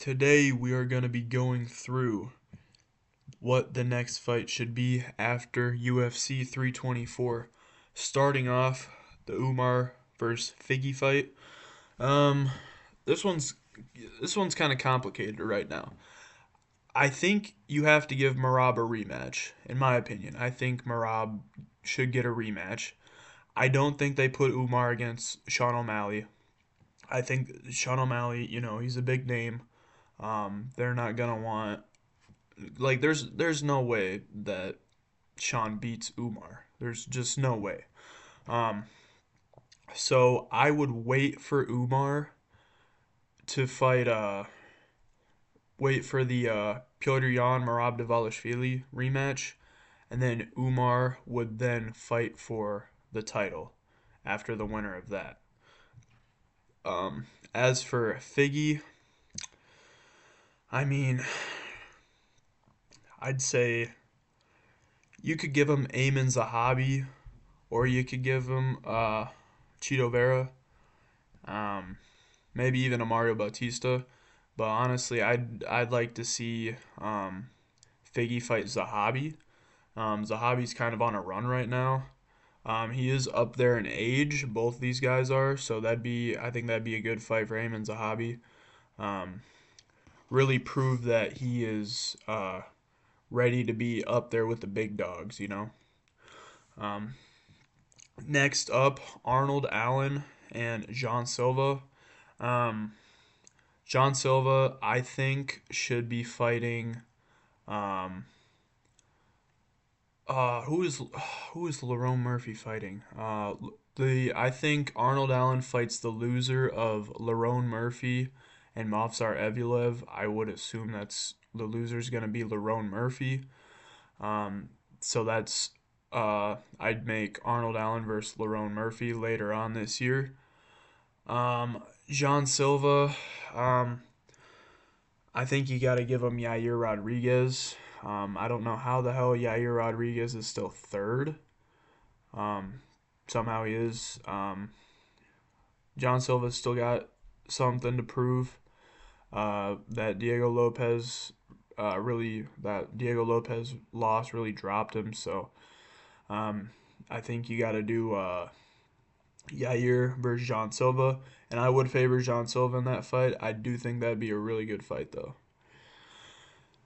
Today we are going to be going through what the next fight should be after UFC 324. Starting off the Umar versus Figgy fight. Um, this one's this one's kind of complicated right now. I think you have to give Marab a rematch. In my opinion, I think Marab should get a rematch. I don't think they put Umar against Sean O'Malley. I think Sean O'Malley, he's a big name. They're not gonna want there's no way that Sean beats Umar. There's just no way. Um, so I would wait for Umar to fight. Wait for the Piotr Yan Merab Dvalishvili rematch, and then Umar would then fight for the title after the winner of that. As for Figgy, I mean, I'd say you could give him Ayman Zahabi, or you could give him Cheeto Vera, um, maybe even a Mario Bautista. But honestly, I'd like to see Figgy fight Zahabi. Zahabi's kind of on a run right now. He is up there in age. Both these guys are, so I think that'd be a good fight for him and Zahabi. Um, really prove that he is ready to be up there with the big dogs. Um, Next up, Arnold Allen and John Silva. Um, John Silva, I think, should be fighting. Um, who is Lerone Murphy fighting? The I think Arnold Allen fights the loser of Lerone Murphy and Movsar Evloev. I would assume that's the loser's gonna be Lerone Murphy. Um, so I'd make Arnold Allen versus Lerone Murphy later on this year. John Silva, um, I think you got to give him Yair Rodriguez. I don't know how the hell Yair Rodriguez is still third. Um, Somehow he is. John Silva's still got something to prove. That Diego Lopez loss really dropped him. So um, I think you got to do Yair versus John Silva, and I would favor John Silva in that fight. I do think that'd be a really good fight though.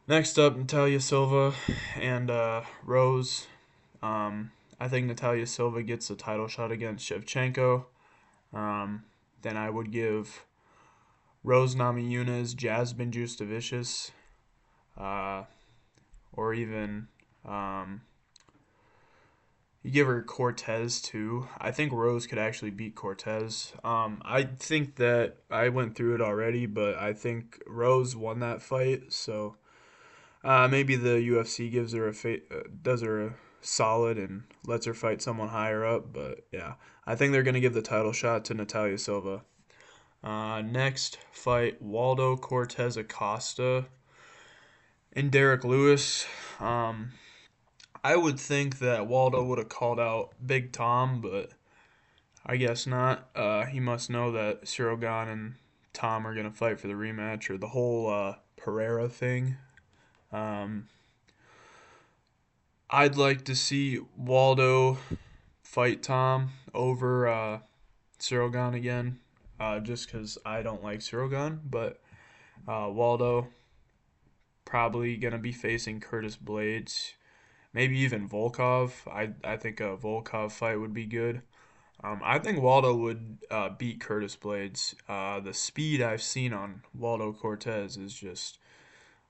Next up, Natalia Silva and Rose. I think Natalia Silva gets the title shot against Shevchenko. Um, then I would give Rose Namajunas, Jasmine Justavicius, uh, or even you give her Cortez too. I think Rose could actually beat Cortez. I think that I went through it already, but I think Rose won that fight, so maybe the UFC does her a solid and lets her fight someone higher up. But yeah, I think they're gonna give the title shot to Natalia Silva. Next fight, Waldo Cortez Acosta and Derek Lewis. Um, I would think that Waldo would have called out Big Tom, but I guess not. He must know that Cyril Gane and Tom are gonna fight for the rematch or the whole Pereira thing. Um, I'd like to see Waldo fight Tom over Cyril Gane again, just because I don't like Cyril Gane. But Waldo probably going to be facing Curtis Blades, maybe even Volkov. I think a Volkov fight would be good. I think Waldo would beat Curtis Blades. The speed I've seen on Waldo Cortez is just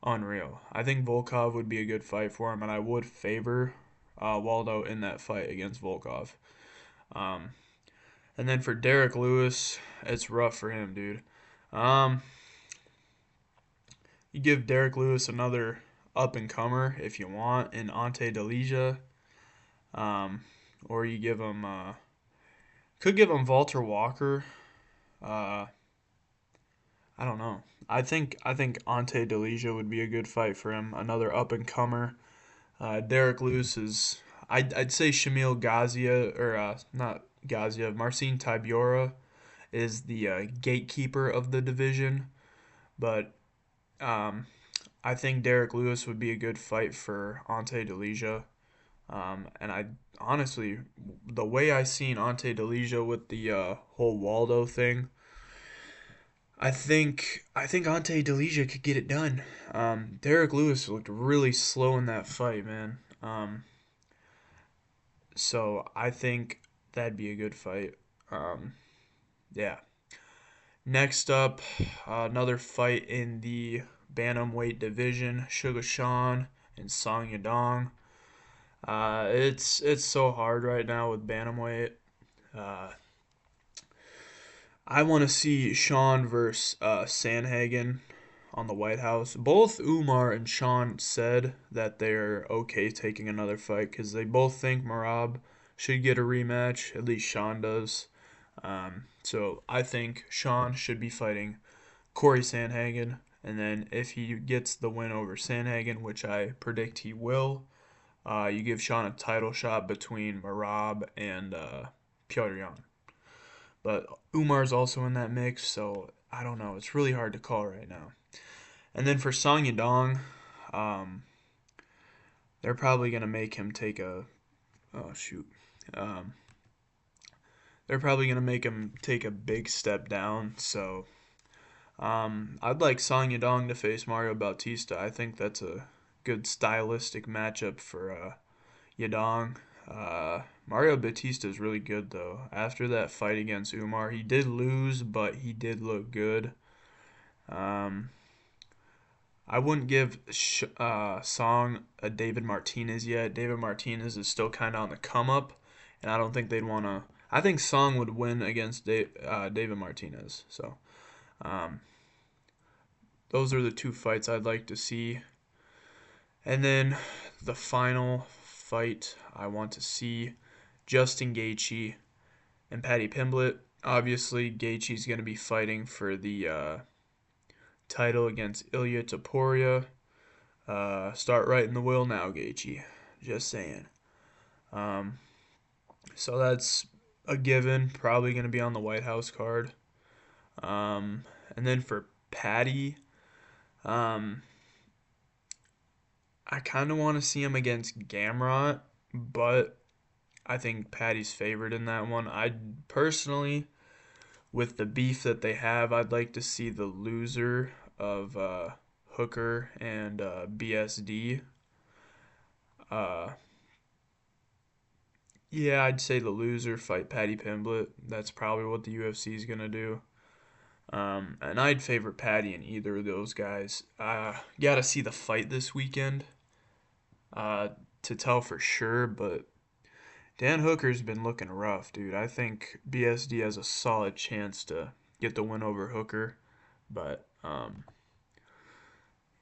unreal. I think Volkov would be a good fight for him, and I would favor Waldo in that fight against Volkov. Um, and then for Derek Lewis, it's rough for him, dude. Um, you give Derek Lewis another up and comer if you want in Ante Delija, um, or you could give him Walter Walker. Uh, I don't know. I think Ante Delija would be a good fight for him. Another up and comer. Derek Lewis is. I'd say Shamil Gazia or not Gazia. Marcin Tybura is the gatekeeper of the division, but I think Derek Lewis would be a good fight for Ante Delija. And I honestly, the way I seen Ante Delija with the whole Waldo thing, I think Ante Delija could get it done. Derek Lewis looked really slow in that fight, man. So I think that'd be a good fight. Um, yeah. Next up, another fight in the bantamweight division: Sugar Sean and Song Yadong. It's so hard right now with bantamweight. Uh, I want to see Sean versus Sanhagen on the White House. Both Umar and Sean said that they're okay taking another fight because they both think Marab should get a rematch. At least Sean does. So I think Sean should be fighting Corey Sanhagen, and then if he gets the win over Sanhagen, which I predict he will, you give Sean a title shot between Marab and Piotr Yan. But Umar's also in that mix, so I don't know. It's really hard to call right now. And then for Song Yadong, um, they're probably gonna make him take a oh shoot. Um, they're probably gonna make him take a big step down. So I'd like Song Yadong to face Mario Bautista. I think that's a good stylistic matchup for Yadong. Mario Batista is really good though. After that fight against Umar, he did lose, but he did look good. Um, I wouldn't give Song a David Martinez yet. David Martinez is still kind of on the come up, and I don't think they'd want to. I think Song would win against David Martinez. So um, those are the two fights I'd like to see. And then the final fight I want to see: Justin Gaethje and Paddy Pimblett. Obviously, Gaethje's going to be fighting for the title against Ilya Topuria. Start writing the will now, Gaethje. Just saying. Um, so that's a given. Probably going to be on the White House card. And then for Paddy, um, I kind of want to see him against Gamrot, but I think Paddy's favored in that one. I personally, with the beef that they have, I'd like to see the loser of Hooker and BSD. Uh, yeah, I'd say the loser fight Paddy Pimblett. That's probably what the UFC is gonna do. And I'd favor Paddy in either of those guys. Gotta see the fight this weekend uh, to tell for sure, but Dan Hooker's been looking rough, dude. I think BSD has a solid chance to get the win over Hooker, but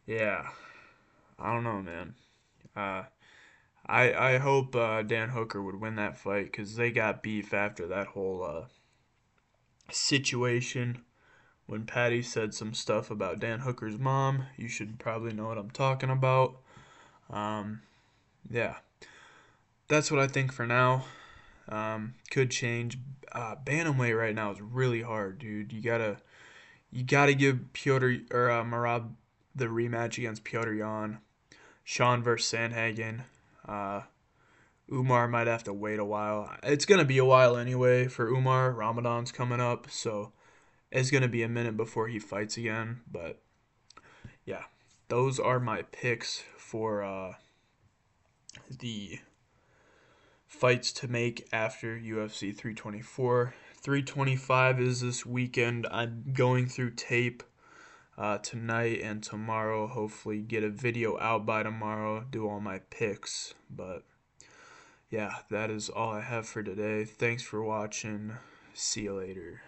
yeah, I don't know, man. Uh, I hope Dan Hooker would win that fight because they got beef after that whole situation when Patty said some stuff about Dan Hooker's mom. You should probably know what I'm talking about. Um, yeah, that's what I think for now. Could change. Bantamweight right now is really hard, dude. You gotta give Piotr or Marab the rematch against Piotr Yan. Sean versus Sanhagen. Uh, Umar might have to wait a while. It's gonna be a while anyway for Umar. Ramadan's coming up, so it's gonna be a minute before he fights again. But yeah, those are my picks for the fights to make after UFC 324. 325 is this weekend. I'm going through tape tonight and tomorrow. Hopefully, get a video out by tomorrow. Do all my picks. But yeah, that is all I have for today. Thanks for watching. See you later.